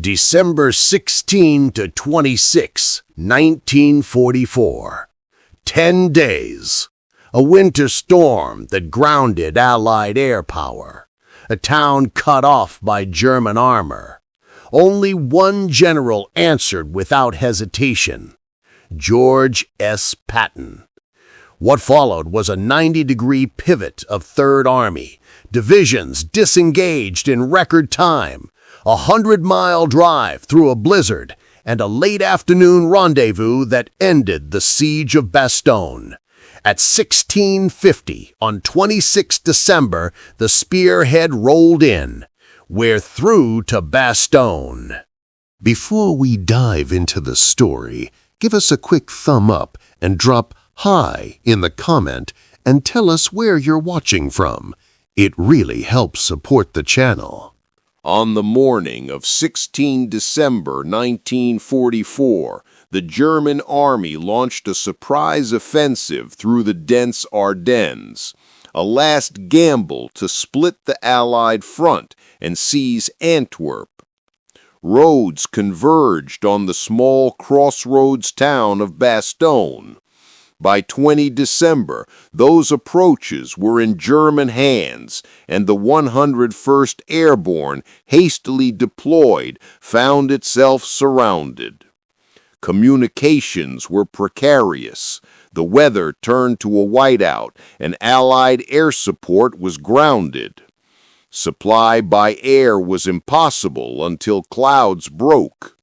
December 16 to 26, 1944. 10 days. A winter storm that grounded Allied air power. A town cut off by German armor. Only one general answered without hesitation. George S. Patton. What followed was a 90-degree pivot of Third Army. Divisions disengaged in record time. A 100-mile drive through a blizzard, and a late afternoon rendezvous that ended the siege of Bastogne. At 16:50 on 26 December, the spearhead rolled in. We're through to Bastogne. Before we dive into the story, give us a quick thumb up and drop "Hi" in the comment and tell us where you're watching from. It really helps support the channel. On the morning of 16 December 1944, the German army launched a surprise offensive through the dense Ardennes, a last gamble to split the Allied front and seize Antwerp. Roads converged on the small crossroads town of Bastogne. By 20 December, those approaches were in German hands, and the 101st Airborne, hastily deployed, found itself surrounded. Communications were precarious. The weather turned to a whiteout, and Allied air support was grounded. Supply by air was impossible until clouds broke.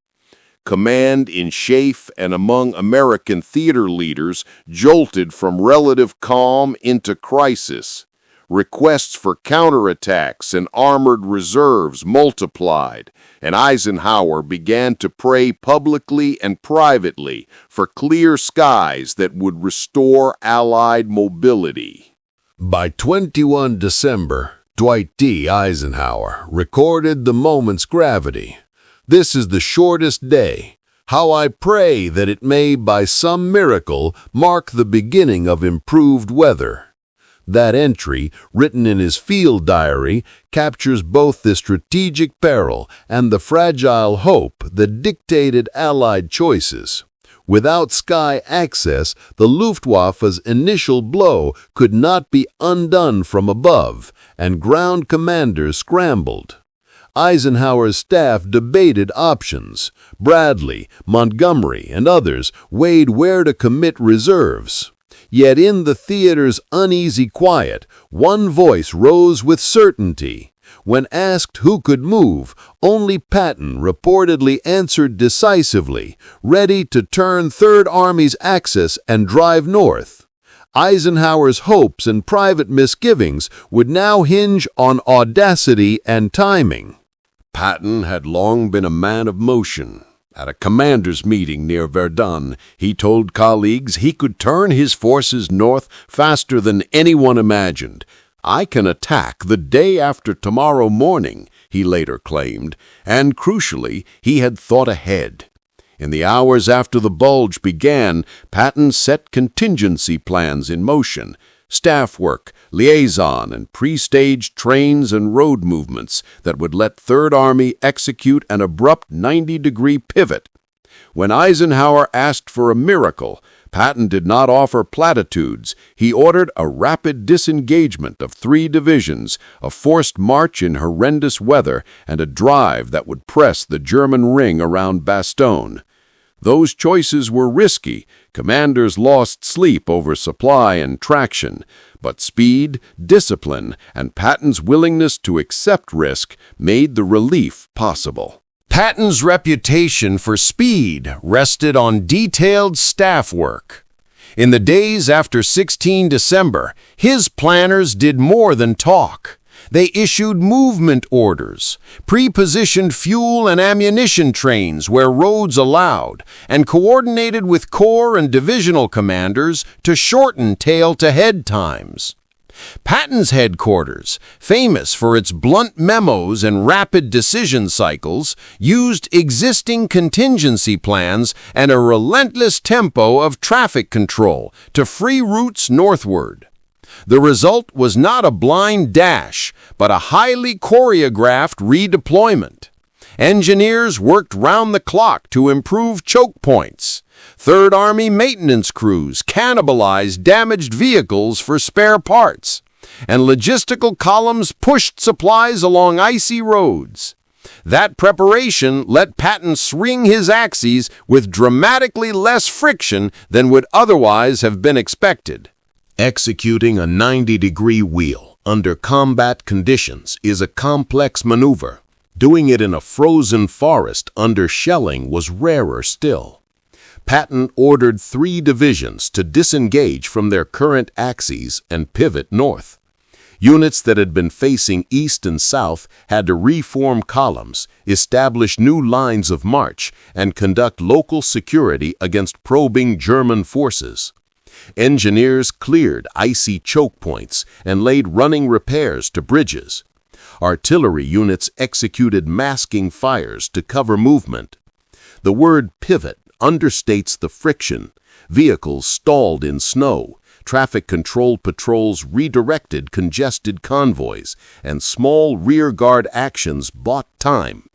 Command in Chafe and among American theater leaders jolted from relative calm into crisis. Requests for counterattacks and armored reserves multiplied, and Eisenhower began to pray publicly and privately for clear skies that would restore Allied mobility. By 21 December, Dwight D. Eisenhower recorded the moment's gravity. This is the shortest day. How I pray that it may, by some miracle, mark the beginning of improved weather. That entry, written in his field diary, captures both the strategic peril and the fragile hope that dictated Allied choices. Without sky access, the Luftwaffe's initial blow could not be undone from above, and ground commanders scrambled. Eisenhower's staff debated options. Bradley, Montgomery, and others weighed where to commit reserves. Yet in the theater's uneasy quiet, one voice rose with certainty. When asked who could move, only Patton reportedly answered decisively, ready to turn Third Army's axis and drive north. Eisenhower's hopes and private misgivings would now hinge on audacity and timing. Patton had long been a man of motion. At a commander's meeting near Verdun, he told colleagues he could turn his forces north faster than anyone imagined. "I can attack the day after tomorrow morning," he later claimed, and crucially, he had thought ahead. In the hours after the Bulge began, Patton set contingency plans in motion. Staff work, liaison, and pre-staged trains and road movements that would let Third Army execute an abrupt 90-degree pivot. When Eisenhower asked for a miracle, Patton did not offer platitudes. He ordered a rapid disengagement of 3 divisions, a forced march in horrendous weather, and a drive that would press the German ring around Bastogne. Those choices were risky. Commanders lost sleep over supply and traction, but speed, discipline, and Patton's willingness to accept risk made the relief possible. Patton's reputation for speed rested on detailed staff work. In the days after 16 December, his planners did more than talk. They issued movement orders, pre-positioned fuel and ammunition trains where roads allowed, and coordinated with corps and divisional commanders to shorten tail-to-head times. Patton's headquarters, famous for its blunt memos and rapid decision cycles, used existing contingency plans and a relentless tempo of traffic control to free routes northward. The result was not a blind dash, but a highly choreographed redeployment. Engineers worked round the clock to improve choke points. Third Army maintenance crews cannibalized damaged vehicles for spare parts, and logistical columns pushed supplies along icy roads. That preparation let Patton swing his axes with dramatically less friction than would otherwise have been expected. Executing a 90-degree wheel under combat conditions is a complex maneuver. Doing it in a frozen forest under shelling was rarer still. Patton ordered 3 divisions to disengage from their current axes and pivot north. Units that had been facing east and south had to reform columns, establish new lines of march, and conduct local security against probing German forces. Engineers cleared icy choke points and laid running repairs to bridges. Artillery units executed masking fires to cover movement. The word pivot understates the friction. Vehicles stalled in snow, traffic-controlled patrols redirected congested convoys, and small rearguard actions bought time.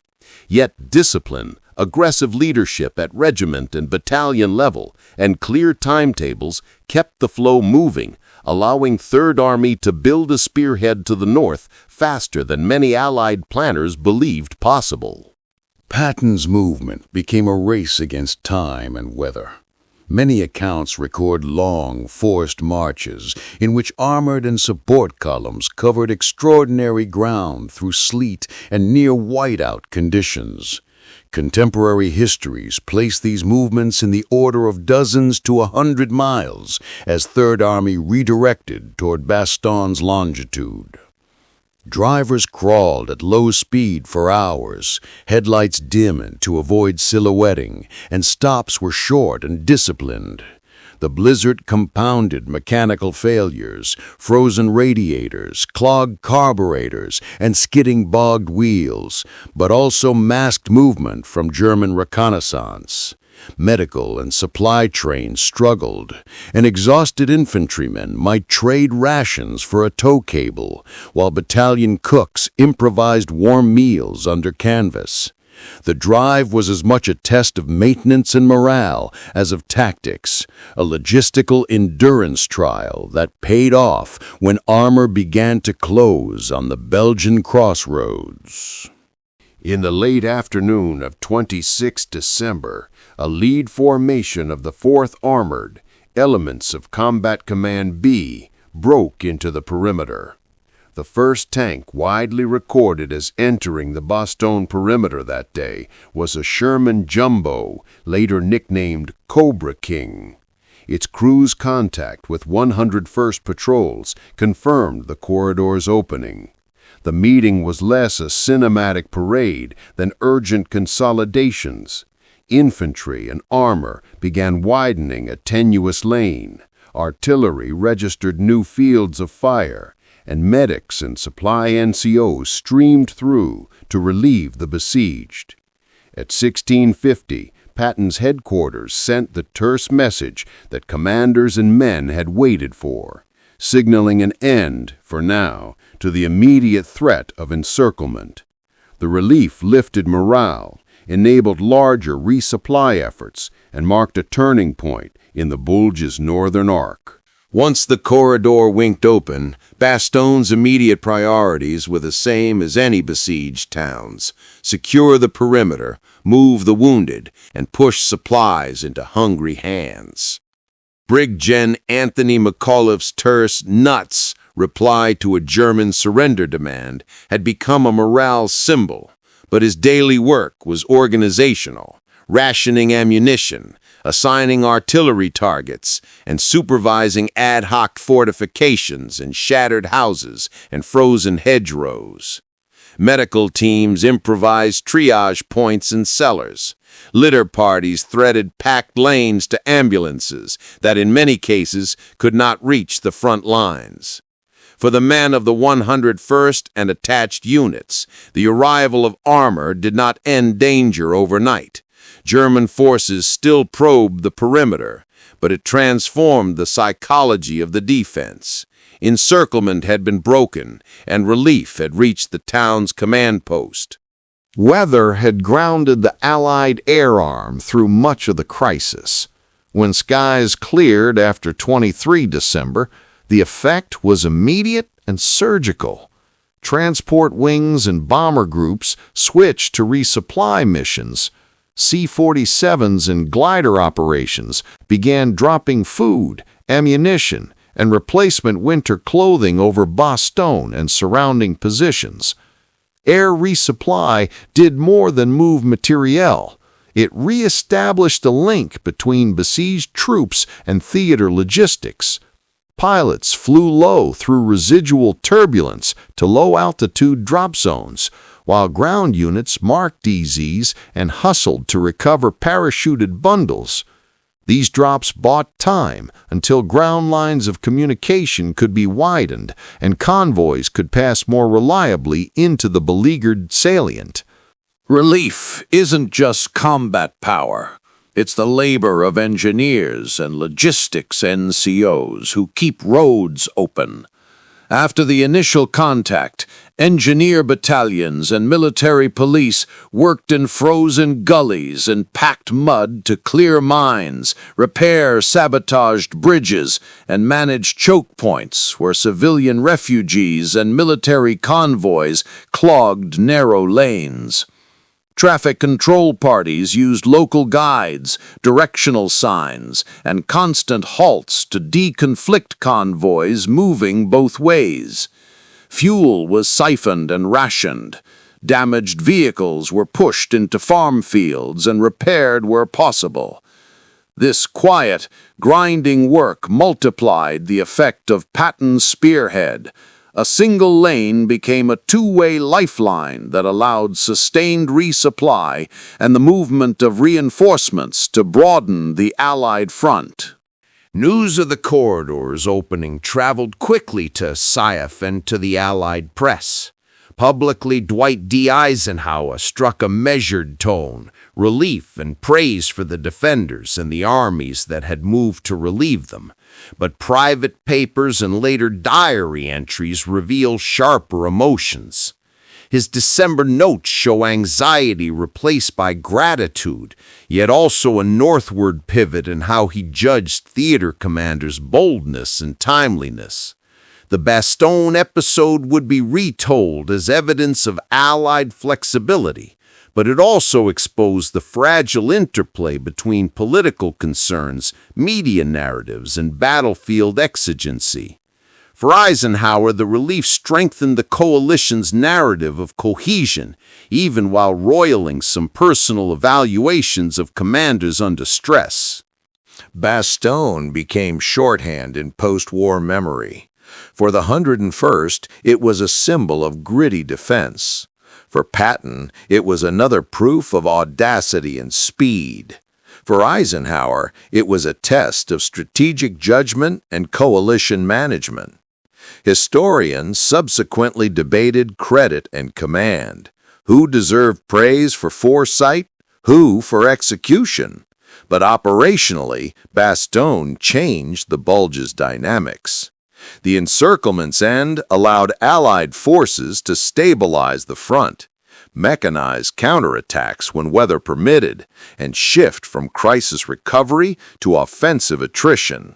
Yet discipline, aggressive leadership at regiment and battalion level, and clear timetables kept the flow moving, allowing Third Army to build a spearhead to the north faster than many Allied planners believed possible. Patton's movement became a race against time and weather. Many accounts record long, forced marches in which armored and support columns covered extraordinary ground through sleet and near whiteout conditions. Contemporary histories place these movements in the order of dozens to 100 miles as Third Army redirected toward Bastogne's longitude. Drivers crawled at low speed for hours, headlights dim to avoid silhouetting, and stops were short and disciplined. The blizzard compounded mechanical failures, frozen radiators, clogged carburetors, and skidding bogged wheels, but also masked movement from German reconnaissance. Medical and supply trains struggled, and exhausted infantrymen might trade rations for a tow cable, while battalion cooks improvised warm meals under canvas. The drive was as much a test of maintenance and morale as of tactics, a logistical endurance trial that paid off when armor began to close on the Belgian crossroads. In the late afternoon of 26 December, a lead formation of the 4th Armored, elements of Combat Command B, broke into the perimeter. The first tank widely recorded as entering the Bastogne perimeter that day was a Sherman Jumbo, later nicknamed Cobra King. Its cruise contact with 101st Patrols confirmed the corridor's opening. The meeting was less a cinematic parade than urgent consolidations. Infantry and armor began widening a tenuous lane. Artillery registered new fields of fire, and medics and supply NCOs streamed through to relieve the besieged. At 1650, Patton's headquarters sent the terse message that commanders and men had waited for, signaling an end, for now, to the immediate threat of encirclement. The relief lifted morale, enabled larger resupply efforts, and marked a turning point in the Bulge's northern arc. Once the corridor winked open, Bastogne's immediate priorities were the same as any besieged towns: secure the perimeter, move the wounded, and push supplies into hungry hands. Brig Gen Anthony McAuliffe's terse "nuts" reply to a German surrender demand had become a morale symbol, but his daily work was organizational, rationing ammunition, assigning artillery targets, and supervising ad hoc fortifications in shattered houses and frozen hedgerows. Medical teams improvised triage points in cellars. Litter parties threaded packed lanes to ambulances that in many cases could not reach the front lines. For the men of the 101st and attached units, the arrival of armor did not end danger overnight. German forces still probed the perimeter, but it transformed the psychology of the defense. Encirclement had been broken, and relief had reached the town's command post. Weather had grounded the Allied air arm through much of the crisis. When skies cleared after 23 December, the effect was immediate and surgical. Transport wings and bomber groups switched to resupply missions. C-47s and glider operations began dropping food, ammunition, and replacement winter clothing over Bastogne and surrounding positions. Air resupply did more than move materiel. It re-established a link between besieged troops and theater logistics. Pilots flew low through residual turbulence to low-altitude drop zones, while ground units marked DZs and hustled to recover parachuted bundles. These drops bought time until ground lines of communication could be widened and convoys could pass more reliably into the beleaguered salient. Relief isn't just combat power. It's the labor of engineers and logistics NCOs who keep roads open. After the initial contact, engineer battalions and military police worked in frozen gullies and packed mud to clear mines, repair sabotaged bridges, and manage choke points where civilian refugees and military convoys clogged narrow lanes. Traffic control parties used local guides, directional signs, and constant halts to deconflict convoys moving both ways. Fuel was siphoned and rationed. Damaged vehicles were pushed into farm fields and repaired where possible. This quiet, grinding work multiplied the effect of Patton's spearhead. A single lane became a two-way lifeline that allowed sustained resupply and the movement of reinforcements to broaden the Allied front. News of the corridors opening traveled quickly to SIAF and to the Allied press. Publicly, Dwight D. Eisenhower struck a measured tone, relief and praise for the defenders and the armies that had moved to relieve them. But private papers and later diary entries reveal sharper emotions. His December notes show anxiety replaced by gratitude, yet also a northward pivot in how he judged theater commanders' boldness and timeliness. The Bastogne episode would be retold as evidence of Allied flexibility, but it also exposed the fragile interplay between political concerns, media narratives, and battlefield exigency. For Eisenhower, the relief strengthened the coalition's narrative of cohesion, even while roiling some personal evaluations of commanders under stress. Bastogne became shorthand in post-war memory. For the 101st, it was a symbol of gritty defense. For Patton, it was another proof of audacity and speed. For Eisenhower, it was a test of strategic judgment and coalition management. Historians subsequently debated credit and command. Who deserved praise for foresight? Who for execution? But operationally, Bastogne changed the Bulge's dynamics. The encirclement's end allowed Allied forces to stabilize the front, mechanize counterattacks when weather permitted, and shift from crisis recovery to offensive attrition.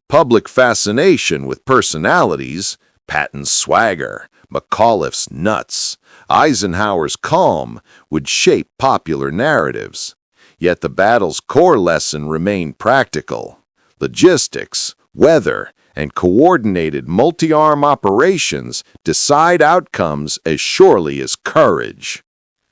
Public fascination with personalities, Patton's swagger, McAuliffe's nuts, Eisenhower's calm, would shape popular narratives. Yet the battle's core lesson remained practical. Logistics, weather, and coordinated multi-arm operations decide outcomes as surely as courage.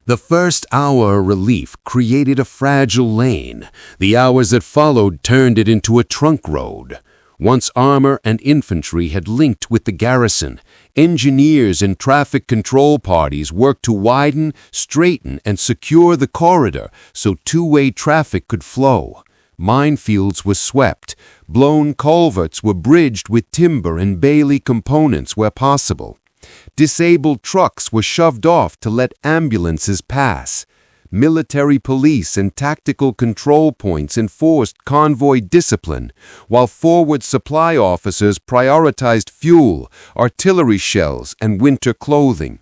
The first hour of relief created a fragile lane. The hours that followed turned it into a trunk road. Once armor and infantry had linked with the garrison, engineers and traffic control parties worked to widen, straighten, and secure the corridor so two-way traffic could flow. Minefields were swept, blown culverts were bridged with timber and Bailey components where possible. Disabled trucks were shoved off to let ambulances pass. Military police and tactical control points enforced convoy discipline, while forward supply officers prioritized fuel, artillery shells, and winter clothing.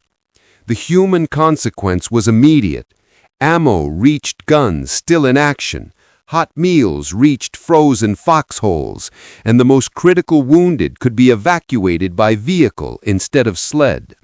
The human consequence was immediate. Ammo reached guns still in action. Hot meals reached frozen foxholes, and the most critical wounded could be evacuated by vehicle instead of sled.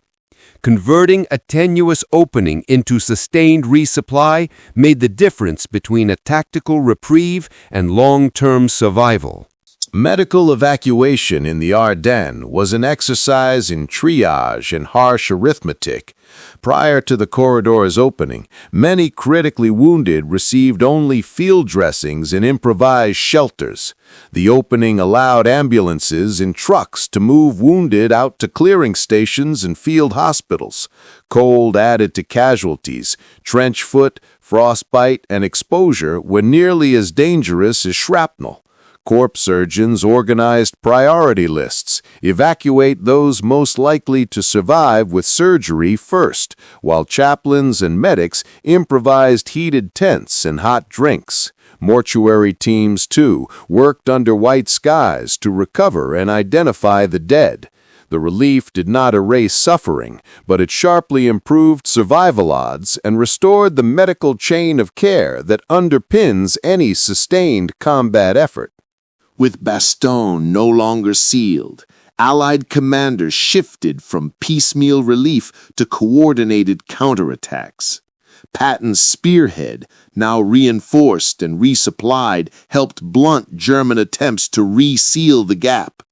Converting a tenuous opening into sustained resupply made the difference between a tactical reprieve and long-term survival. Medical evacuation in the Ardennes was an exercise in triage and harsh arithmetic. Prior to the corridor's opening, many critically wounded received only field dressings in improvised shelters. The opening allowed ambulances and trucks to move wounded out to clearing stations and field hospitals. Cold added to casualties. Trench foot, frostbite, and exposure were nearly as dangerous as shrapnel. Corps surgeons organized priority lists, evacuate those most likely to survive with surgery first, while chaplains and medics improvised heated tents and hot drinks. Mortuary teams, too, worked under white skies to recover and identify the dead. The relief did not erase suffering, but it sharply improved survival odds and restored the medical chain of care that underpins any sustained combat effort. With Bastogne no longer sealed, Allied commanders shifted from piecemeal relief to coordinated counterattacks. Patton's spearhead, now reinforced and resupplied, helped blunt German attempts to reseal the gap.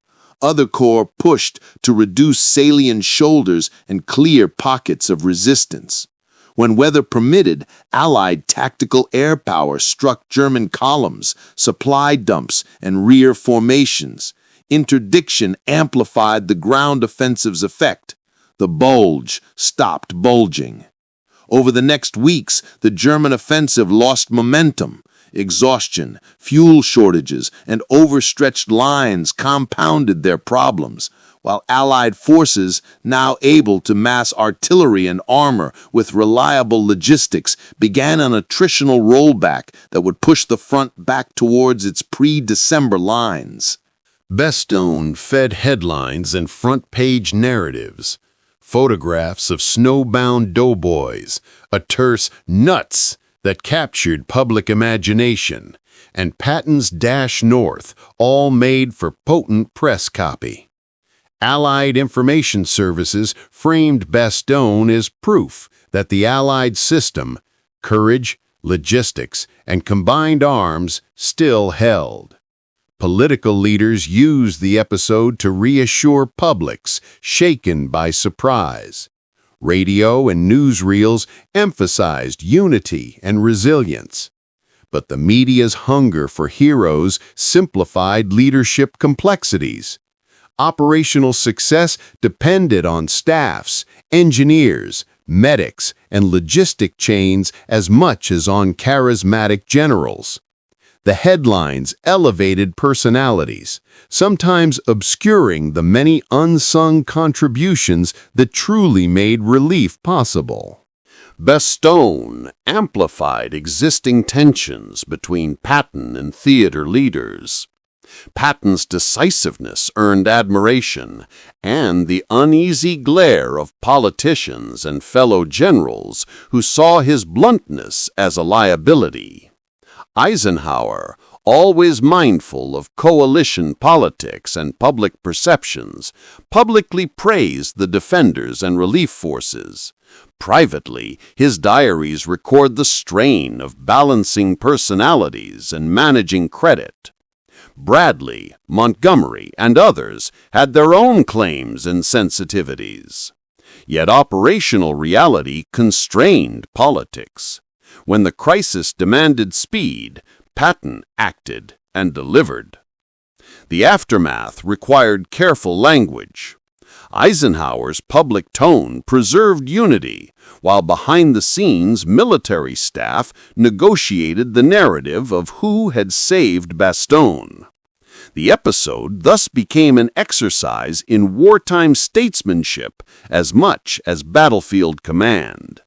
Other corps pushed to reduce salient shoulders and clear pockets of resistance. When weather permitted, Allied tactical air power struck German columns, supply dumps, and rear formations. Interdiction amplified the ground offensive's effect. The Bulge stopped bulging. Over the next weeks, the German offensive lost momentum. Exhaustion, fuel shortages, and overstretched lines compounded their problems, while Allied forces, now able to mass artillery and armor with reliable logistics, began an attritional rollback that would push the front back towards its pre-December lines. Bastogne fed headlines and front-page narratives. Photographs of snowbound doughboys, a terse nuts that captured public imagination, and Patton's dash north, all made for potent press copy. Allied information services framed Bastogne as proof that the Allied system, courage, logistics, and combined arms still held. Political leaders used the episode to reassure publics shaken by surprise. Radio and newsreels emphasized unity and resilience. But the media's hunger for heroes simplified leadership complexities. Operational success depended on staffs, engineers, medics, and logistic chains as much as on charismatic generals. The headlines elevated personalities, sometimes obscuring the many unsung contributions that truly made relief possible. Bastogne amplified existing tensions between Patton and theater leaders. Patton's decisiveness earned admiration, and the uneasy glare of politicians and fellow generals who saw his bluntness as a liability. Eisenhower, always mindful of coalition politics and public perceptions, publicly praised the defenders and relief forces. Privately, his diaries record the strain of balancing personalities and managing credit. Bradley, Montgomery, and others had their own claims and sensitivities. Yet operational reality constrained politics. When the crisis demanded speed, Patton acted and delivered. The aftermath required careful language. Eisenhower's public tone preserved unity, while behind the scenes military staff negotiated the narrative of who had saved Bastogne. The episode thus became an exercise in wartime statesmanship as much as battlefield command.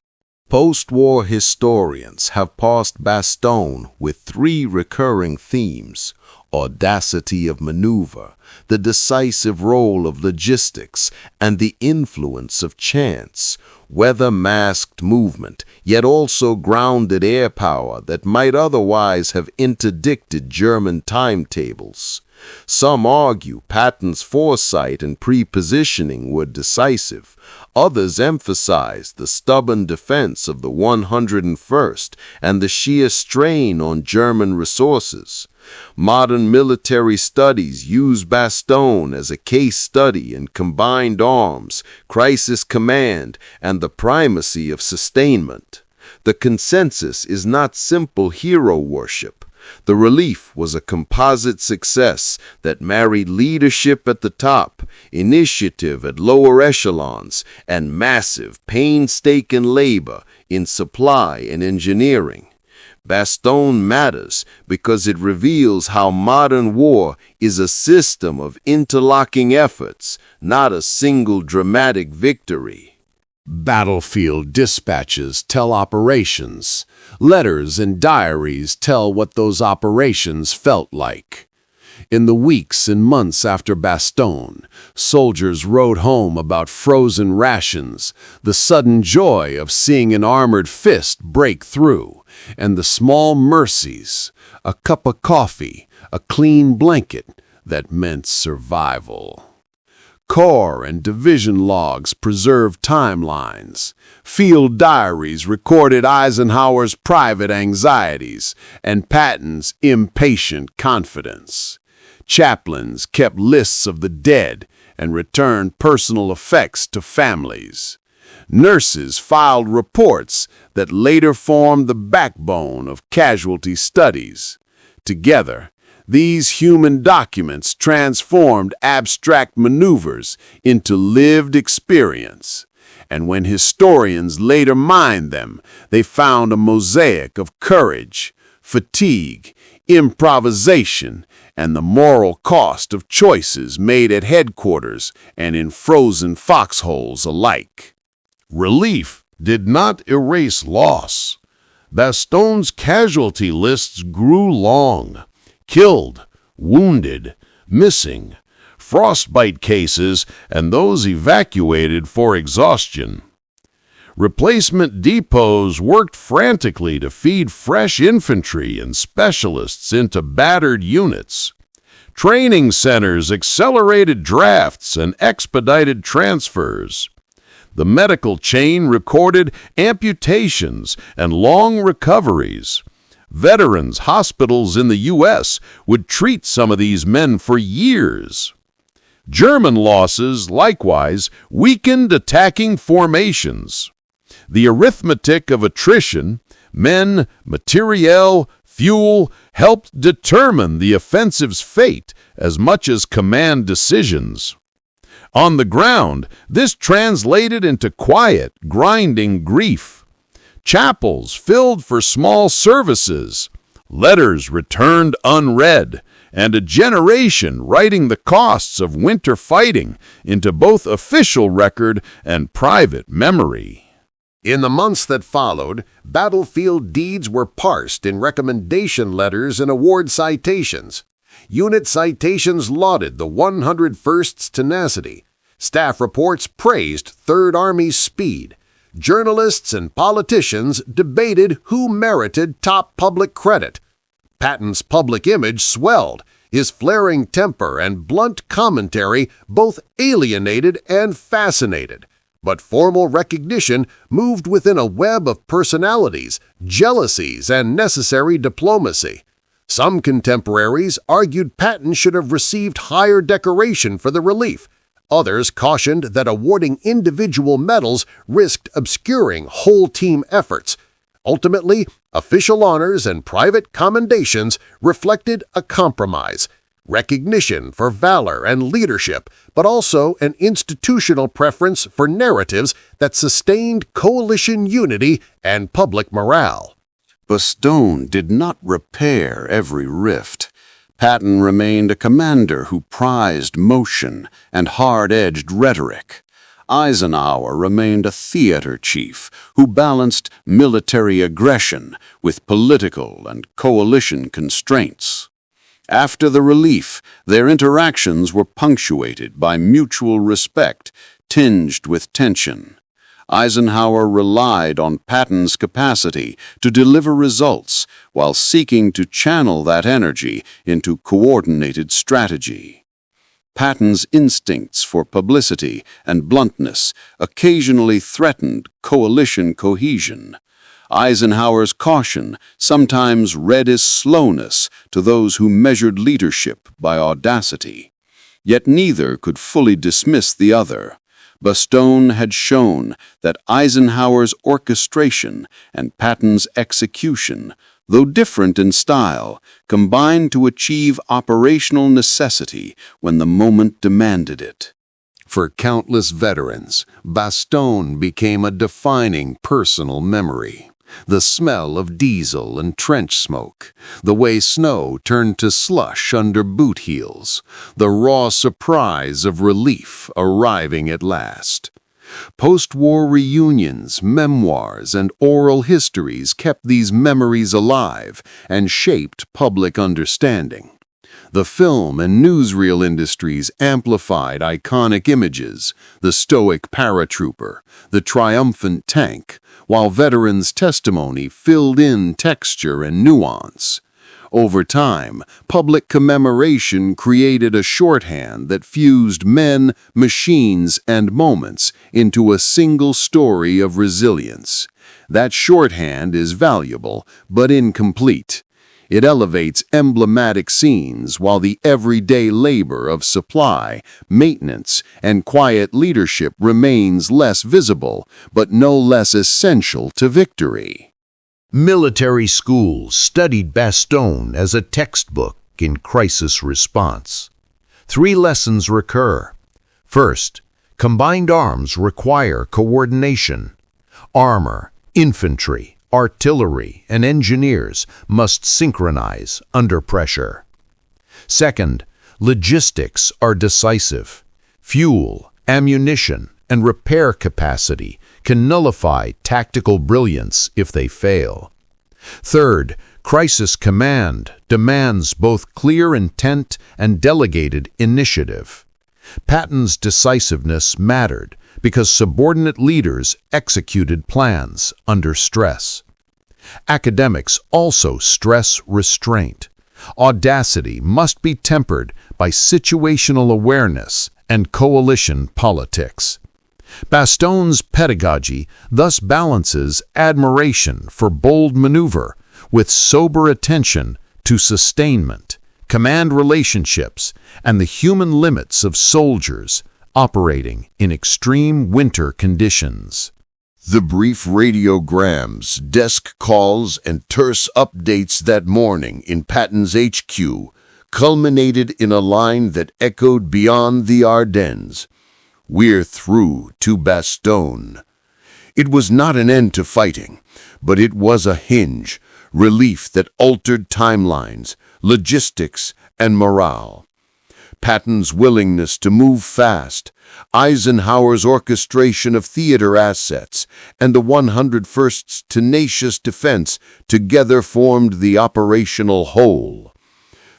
Post-war historians have parsed Bastogne with three recurring themes: audacity of maneuver, the decisive role of logistics, and the influence of chance, weather-masked movement, yet also grounded air power that might otherwise have interdicted German timetables. Some argue Patton's foresight and pre-positioning were decisive. Others emphasize the stubborn defense of the 101st and the sheer strain on German resources. Modern military studies use Bastogne as a case study in combined arms, crisis command, and the primacy of sustainment. The consensus is not simple hero worship. The relief was a composite success that married leadership at the top, initiative at lower echelons, and massive, painstaking labor in supply and engineering. Bastogne matters because it reveals how modern war is a system of interlocking efforts, not a single dramatic victory. Battlefield dispatches tell operations. Letters and diaries tell what those operations felt like. In the weeks and months after Bastogne, soldiers wrote home about frozen rations, the sudden joy of seeing an armored fist break through, and the small mercies, a cup of coffee, a clean blanket, that meant survival. Corps and division logs preserved timelines. Field diaries recorded Eisenhower's private anxieties and Patton's impatient confidence. Chaplains kept lists of the dead and returned personal effects to families. Nurses filed reports that later formed the backbone of casualty studies. Together, these human documents transformed abstract maneuvers into lived experience, and when historians later mined them, they found a mosaic of courage, fatigue, improvisation, and the moral cost of choices made at headquarters and in frozen foxholes alike. Relief did not erase loss. Bastogne's casualty lists grew long. Killed, wounded, missing, frostbite cases, and those evacuated for exhaustion. Replacement depots worked frantically to feed fresh infantry and specialists into battered units. Training centers accelerated drafts and expedited transfers. The medical chain recorded amputations and long recoveries. Veterans hospitals in the U.S. would treat some of these men for years. German losses, likewise, weakened attacking formations. The arithmetic of attrition, men, materiel, fuel, helped determine the offensive's fate as much as command decisions. On the ground, this translated into quiet, grinding grief. Chapels filled for small services, letters returned unread, and a generation writing the costs of winter fighting into both official record and private memory. In the months that followed, battlefield deeds were parsed in recommendation letters and award citations. Unit citations lauded the 101st's tenacity. Staff reports praised Third Army's speed. Journalists and politicians debated who merited top public credit. Patton's public image swelled, his flaring temper and blunt commentary both alienated and fascinated. But formal recognition moved within a web of personalities, jealousies, and necessary diplomacy. Some contemporaries argued Patton should have received higher decoration for the relief. Others cautioned that awarding individual medals risked obscuring whole team efforts. Ultimately, official honors and private commendations reflected a compromise, recognition for valor and leadership, but also an institutional preference for narratives that sustained coalition unity and public morale. Bastogne did not repair every rift. Patton remained a commander who prized motion and hard-edged rhetoric. Eisenhower remained a theater chief who balanced military aggression with political and coalition constraints. After the relief, their interactions were punctuated by mutual respect, tinged with tension. Eisenhower relied on Patton's capacity to deliver results while seeking to channel that energy into coordinated strategy. Patton's instincts for publicity and bluntness occasionally threatened coalition cohesion. Eisenhower's caution sometimes read as slowness to those who measured leadership by audacity. Yet neither could fully dismiss the other. Bastogne had shown that Eisenhower's orchestration and Patton's execution, though different in style, combined to achieve operational necessity when the moment demanded it. For countless veterans, Bastogne became a defining personal memory. The smell of diesel and trench smoke, the way snow turned to slush under boot heels, the raw surprise of relief arriving at last. Post-war reunions, memoirs, and oral histories kept these memories alive and shaped public understanding. The film and newsreel industries amplified iconic images, the stoic paratrooper, the triumphant tank, while veterans' testimony filled in texture and nuance. Over time, public commemoration created a shorthand that fused men, machines, and moments into a single story of resilience. That shorthand is valuable, but incomplete. It elevates emblematic scenes while the everyday labor of supply, maintenance, and quiet leadership remains less visible, but no less essential to victory. Military schools studied Bastogne as a textbook in crisis response. 3 lessons recur. First, combined arms require coordination. Armor, infantry, artillery, and engineers must synchronize under pressure. Second, logistics are decisive. Fuel, ammunition, and repair capacity can nullify tactical brilliance if they fail. Third, crisis command demands both clear intent and delegated initiative. Patton's decisiveness mattered because subordinate leaders executed plans under stress. Academics also stress restraint. Audacity must be tempered by situational awareness and coalition politics. Bastogne's pedagogy thus balances admiration for bold maneuver with sober attention to sustainment, command relationships, and the human limits of soldiers operating in extreme winter conditions. The brief radiograms, desk calls, and terse updates that morning in Patton's HQ culminated in a line that echoed beyond the Ardennes. "We're through to Bastogne." It was not an end to fighting, but it was a hinge, relief that altered timelines, logistics, and morale. Patton's willingness to move fast, Eisenhower's orchestration of theater assets, and the 101st's tenacious defense together formed the operational whole.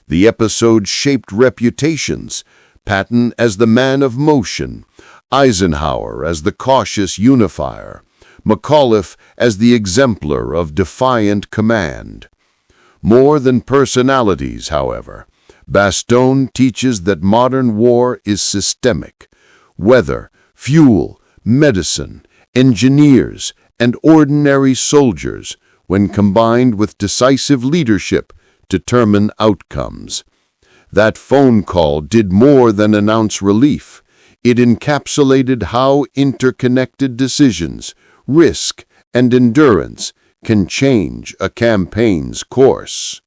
The episode shaped reputations, Patton as the man of motion, Eisenhower as the cautious unifier, McAuliffe as the exemplar of defiant command. More than personalities, however, Bastogne teaches that modern war is systemic. Weather, fuel, medicine, engineers, and ordinary soldiers, when combined with decisive leadership, determine outcomes. That phone call did more than announce relief. It encapsulated how interconnected decisions, risk, and endurance can change a campaign's course.